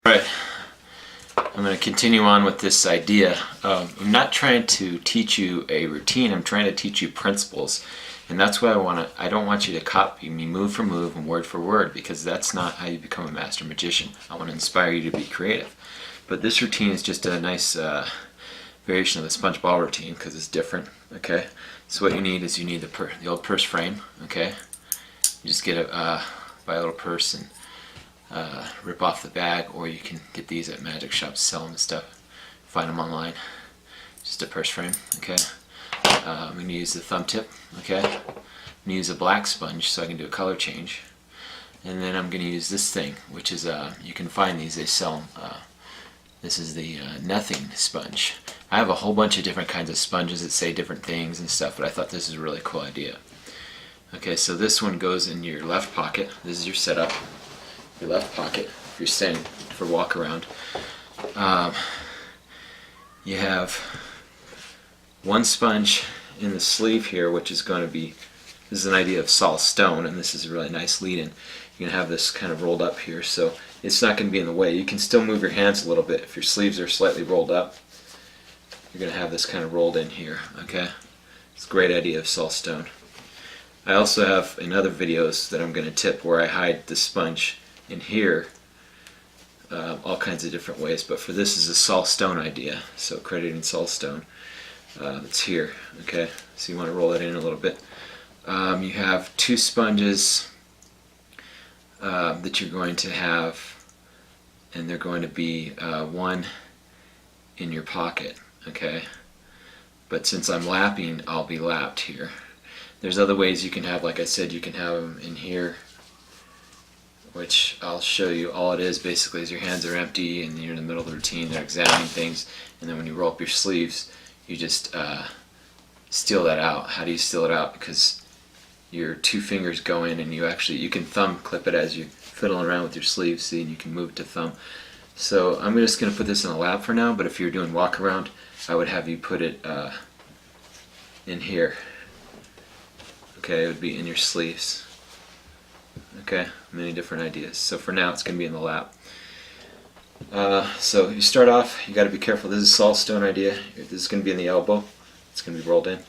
Alright, I'm going to continue on with this idea. I'm not trying to teach you a routine, I'm trying to teach you principles. And that's why I don't want you to copy me move for move and word for word, because that's not how you become a master magician. I want to inspire you to be creative. But this routine is just a nice variation of the sponge ball routine because it's different. Okay, so what you need is the old purse frame. Okay, you just get buy a little purse and rip off the bag, or you can get these at magic shops, sell them and stuff. Find them online. Just a purse frame. Okay, I'm going to use the thumb tip. Okay, I'm going to use a black sponge so I can do a color change, and then I'm going to use this thing, which is you can find these. They sell them. This is the nothing sponge. I have a whole bunch of different kinds of sponges that say different things and stuff, but I thought this is a really cool idea. Okay, so this one goes in your left pocket. This is your setup. Your left pocket, if you're standing for walk around. You have one sponge in the sleeve here, which is going to be, this is an idea of Saul Stone, and this is a really nice lead-in. You're going to have this kind of rolled up here, so it's not going to be in the way. You can still move your hands a little bit. If your sleeves are slightly rolled up, you're going to have this kind of rolled in here. Okay, it's a great idea of Saul Stone. I also have in other videos that I'm going to tip where I hide the sponge in here, all kinds of different ways, but for this is a Saul Stone idea, so crediting Saul Stone. It's here. Okay, so you want to roll it in a little bit. You have two sponges that you're going to have, and they're going to be one in your pocket. Okay, but since I'm lapping, I'll be lapped here. There's other ways you can have, like I said, you can have them in here, which I'll show you. All it is basically is your hands are empty and you're in the middle of the routine, they're examining things, and then when you roll up your sleeves, you just steal that out. How do you steal it out? Because your two fingers go in and you can thumb clip it as you fiddle around with your sleeves, see, and you can move it to thumb. So I'm just going to put this in a lap for now, but if you're doing walk around, I would have you put it in here. Okay, it would be in your sleeves. Okay, many different ideas. So for now, it's going to be in the lap. So you start off, you got to be careful. This is Saul Stone idea. This is going to be in the elbow. It's going to be rolled in.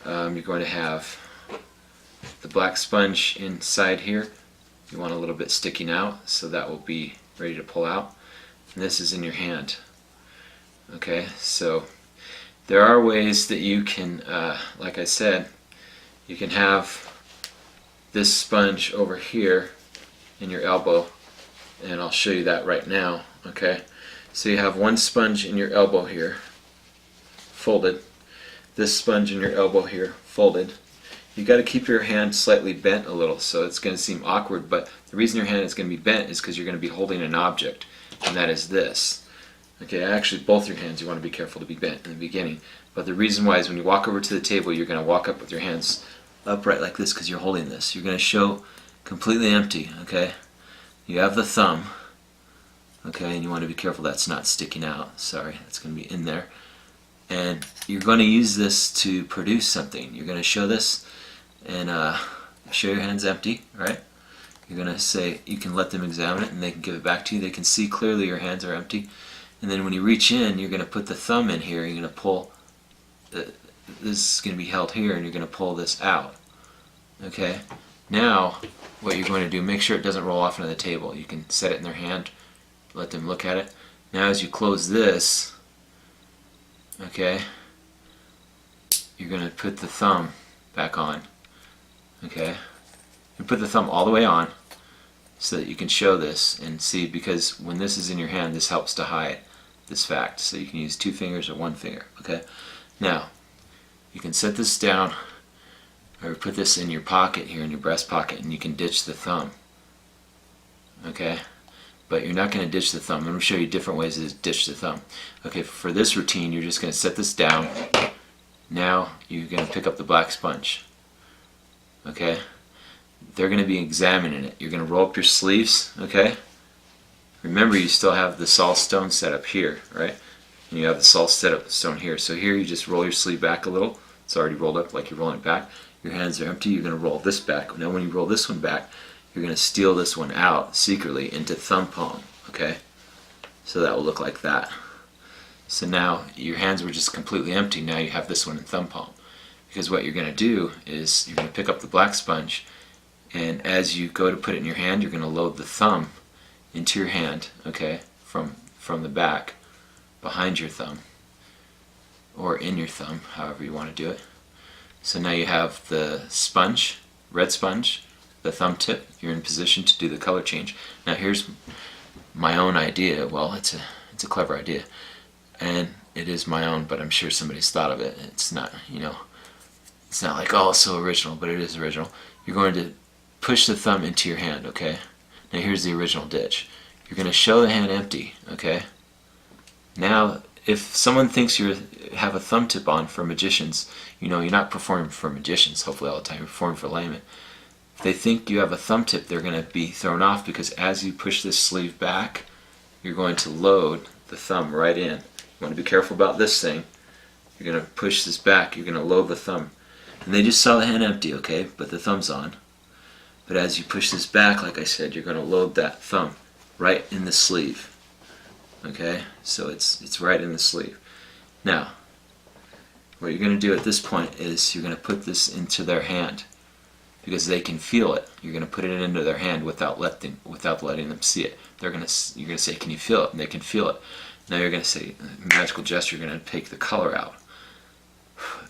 You're going to have the black sponge inside here. You want a little bit sticking out, so that will be ready to pull out. And this is in your hand. Okay, so there are ways that you can, like I said, you can have this sponge over here in your elbow, and I'll show you that right now. Okay, so you have one sponge in your elbow here, folded. This sponge in your elbow here, folded. You got to keep your hand slightly bent a little, so it's going to seem awkward, but the reason your hand is going to be bent is because you're going to be holding an object, and that is this. Okay, actually both your hands you want to be careful to be bent in the beginning, but the reason why is when you walk over to the table, you're going to walk up with your hands upright like this because you're holding this. You're going to show completely empty. Okay, you have the thumb. Okay, and you want to be careful that's not sticking out. Sorry, that's going to be in there. And you're going to use this to produce something. You're going to show this and show your hands empty, right? You're going to say, you can let them examine it and they can give it back to you. They can see clearly your hands are empty. And then when you reach in, you're going to put the thumb in here. You're going to pull, this is going to be held here, and you're going to pull this out. Okay, now what you're going to do, make sure it doesn't roll off into the table. You can set it in their hand, let them look at it. Now as you close this, okay, you're going to put the thumb back on. Okay, you put the thumb all the way on so that you can show this and see, because when this is in your hand, this helps to hide this fact. So you can use two fingers or one finger. Okay, now you can set this down or put this in your pocket here, in your breast pocket, and you can ditch the thumb. Okay, but you're not going to ditch the thumb. I'm going to show you different ways to ditch the thumb. Okay, for this routine, you're just going to set this down. Now you're going to pick up the black sponge. Okay, they're going to be examining it. You're going to roll up your sleeves. Okay, remember you still have the Saul Stone set up here, right? And you have the Saul Stone here. So here you just roll your sleeve back a little. It's already rolled up like you're rolling it back. Your hands are empty. You're going to roll this back. Now when you roll this one back, you're going to steal this one out secretly into thumb palm. Okay, So that will look like that. So now your hands were just completely empty. Now you have this one in thumb palm. Because what you're going to do is you're going to pick up the black sponge, and as you go to put it in your hand, you're going to load the thumb into your hand, okay, from the back, behind your thumb, or in your thumb, however you want to do it. So now you have the sponge, red sponge, the thumb tip. You're in position to do the color change. Now here's my own idea. Well, it's a clever idea, and it is my own, but I'm sure somebody's thought of it. It's not, it's not like, oh, it's so original, but it is original. You're going to push the thumb into your hand, okay? Now here's the original ditch. You're going to show the hand empty, okay? Now, if someone thinks you have a thumb tip on for magicians, you're not performing for magicians, hopefully all the time, you're performing for laymen. If they think you have a thumb tip, they're going to be thrown off, because as you push this sleeve back, you're going to load the thumb right in. You want to be careful about this thing. You're going to push this back, you're going to load the thumb. And they just saw the hand empty, okay, but the thumb's on. But as you push this back, like I said, you're going to load that thumb right in the sleeve. Okay, so it's right in the sleeve. Now, what you're going to do at this point is you're going to put this into their hand, because they can feel it. You're going to put it into their hand without letting them see it. You're going to say, "Can you feel it?" And they can feel it. Now you're going to say, magical gesture. You're going to take the color out.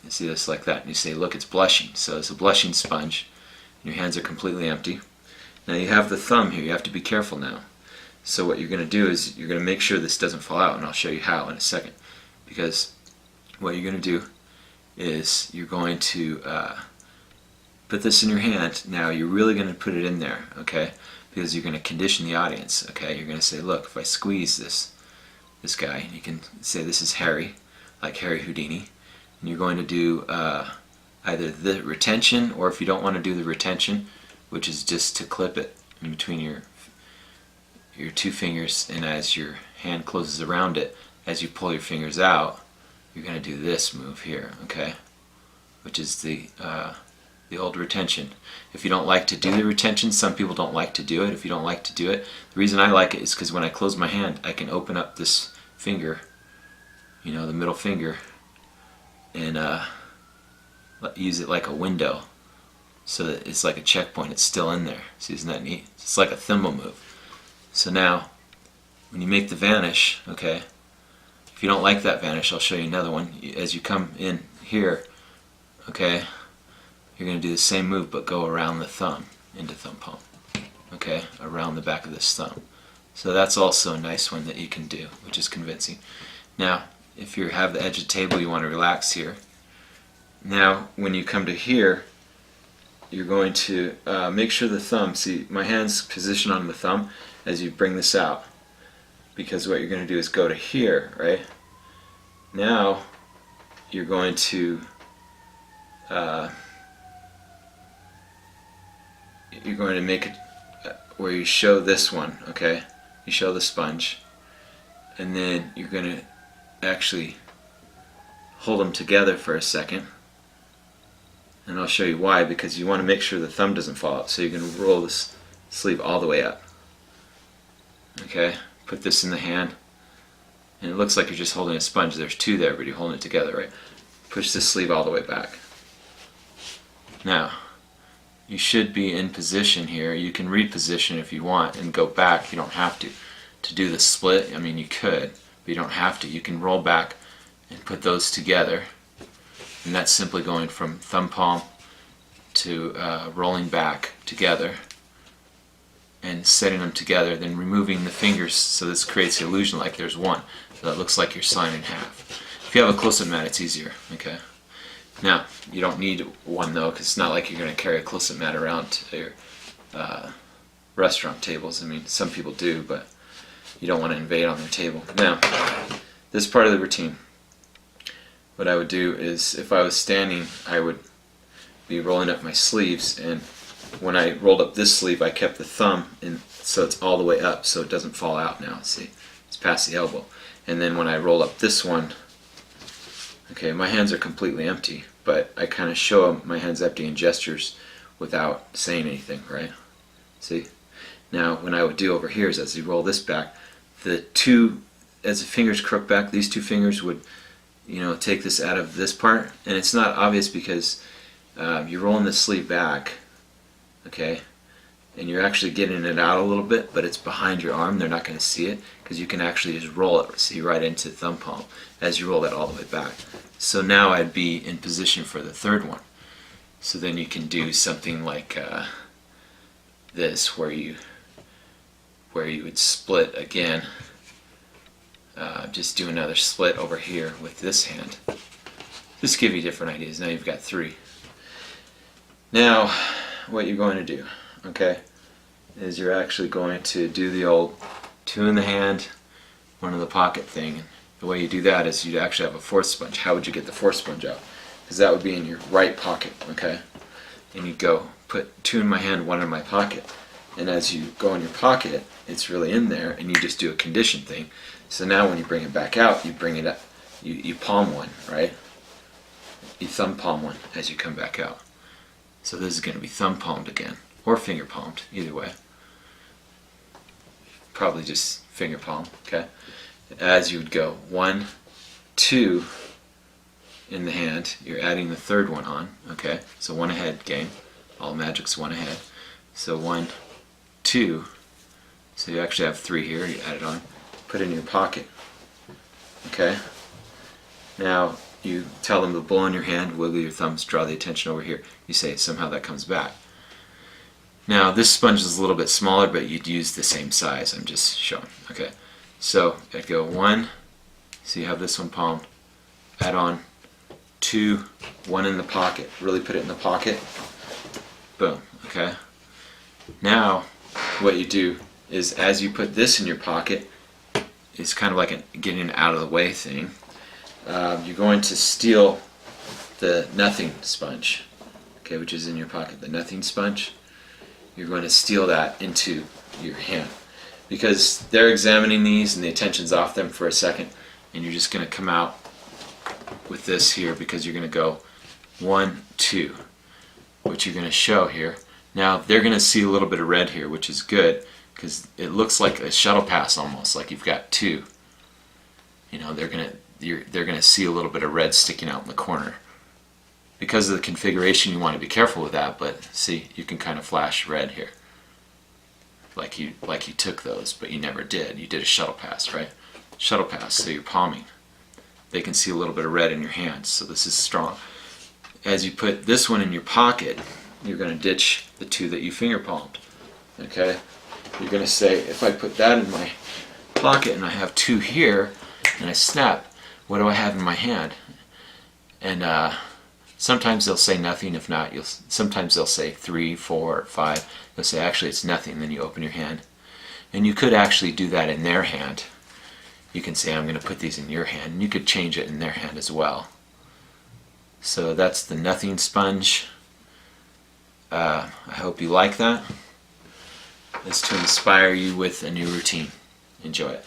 You see this like that, and you say, "Look, it's blushing." So it's a blushing sponge. Your hands are completely empty. Now you have the thumb here. You have to be careful now. So what you're going to do is you're going to make sure this doesn't fall out, and I'll show you how in a second. Because what you're going to do is you're going to put this in your hand. Now you're really going to put it in there, okay? Because you're going to condition the audience, okay? You're going to say, "Look, if I squeeze this guy," you can say this is Harry, like Harry Houdini, and you're going to do either the retention, or if you don't want to do the retention, which is just to clip it in between your two fingers, and as your hand closes around it, as you pull your fingers out, you're going to do this move here, okay? Which is the old retention. If you don't like to do the retention, some people don't like to do it. If you don't like to do it, the reason I like it is because when I close my hand, I can open up this finger, the middle finger, and use it like a window, so that it's like a checkpoint. It's still in there. See, isn't that neat? It's like a thimble move. So now, when you make the vanish, okay, if you don't like that vanish, I'll show you another one. As you come in here, okay, you're going to do the same move, but go around the thumb, into thumb palm, okay, around the back of this thumb. So that's also a nice one that you can do, which is convincing. Now, if you have the edge of the table, you want to relax here. Now, when you come to here, you're going to make sure the thumb, see, my hand's positioned on the thumb as you bring this out, because what you're going to do is go to here, right? Now, you're going to make it where you show this one, okay? You show the sponge, and then you're going to actually hold them together for a second, and I'll show you why, because you want to make sure the thumb doesn't fall out. So you're going to roll this sleeve all the way up, okay? Put this in the hand, and it looks like you're just holding a sponge. There's two there, but you're holding it together, right? Push this sleeve all the way back. Now, you should be in position here. You can reposition if you want and go back. You don't have to do the split. I mean, you could, but you don't have to. You can roll back and put those together, and that's simply going from thumb palm to rolling back together and setting them together, then removing the fingers, so this creates the illusion like there's one. So that looks like you're sawing in half. If you have a close-up mat, it's easier, okay? Now, you don't need one though, because it's not like you're going to carry a close-up mat around to your restaurant tables. I mean, some people do, but you don't want to invade on their table. Now, this part of the routine, what I would do is, if I was standing, I would be rolling up my sleeves, and when I rolled up this sleeve, I kept the thumb in, so it's all the way up, so it doesn't fall out now. See, it's past the elbow. And then when I roll up this one, okay, my hands are completely empty, but I kind of show my hands empty in gestures without saying anything, right? See? Now, what I would do over here is, as you roll this back, the two as the fingers crook back, these two fingers would, take this out of this part, and it's not obvious because you're rolling the sleeve back, okay, and you're actually getting it out a little bit, but it's behind your arm. They're not going to see it because you can actually just roll it, see, right into thumb palm as you roll that all the way back. So now I'd be in position for the third one. So then you can do something like this, where you would split again. Just do another split over here with this hand. Just give you different ideas. Now you've got three. Now what you're going to do, okay, is you're actually going to do the old two in the hand, one in the pocket thing. The way you do that is you'd actually have a fourth sponge. How would you get the fourth sponge out? Because that would be in your right pocket, okay? And you go, put two in my hand, one in my pocket. And as you go in your pocket, it's really in there, and you just do a condition thing. So now when you bring it back out, you bring it up, you palm one, right? You thumb palm one as you come back out. So this is going to be thumb palmed again, or finger palmed, either way. Probably just finger palm, okay? As you would go 1, 2 in the hand, you're adding the third one on, okay? So one ahead game, all magic's one ahead. So 1, 2, so you actually have 3 here, you add it on, put it in your pocket, okay? Now you tell them to blow in your hand, wiggle your thumbs, draw the attention over here. You say somehow that comes back. Now this sponge is a little bit smaller, but you'd use the same size, I'm just showing, okay? So I'd go 1, so you have this one palmed, add on 2, 1 in the pocket, really put it in the pocket, boom, okay? Now what you do is as you put this in your pocket, it's kind of like a getting it out of the way thing. You're going to steal the nothing sponge, okay, which is in your pocket, the nothing sponge. You're going to steal that into your hand because they're examining these and the attention's off them for a second, and you're just going to come out with this here because you're going to go 1, 2, which you're going to show here. Now they're going to see a little bit of red here, which is good because it looks like a shuttle pass almost, like you've got 2. They're going to see a little bit of red sticking out in the corner. Because of the configuration, you want to be careful with that, but see, you can kind of flash red here. Like you took those, but you never did. You did a shuttle pass, right? Shuttle pass, so you're palming. They can see a little bit of red in your hands, so this is strong. As you put this one in your pocket, you're going to ditch the 2 that you finger palmed, okay? You're going to say, if I put that in my pocket and I have 2 here, and I snap, what do I have in my hand? And sometimes they'll say nothing. If not, sometimes they'll say 3, 4, 5. They'll say actually it's nothing. Then you open your hand, and you could actually do that in their hand. You can say I'm going to put these in your hand, and you could change it in their hand as well. So that's the nothing sponge. I hope you like that. It's to inspire you with a new routine. Enjoy it.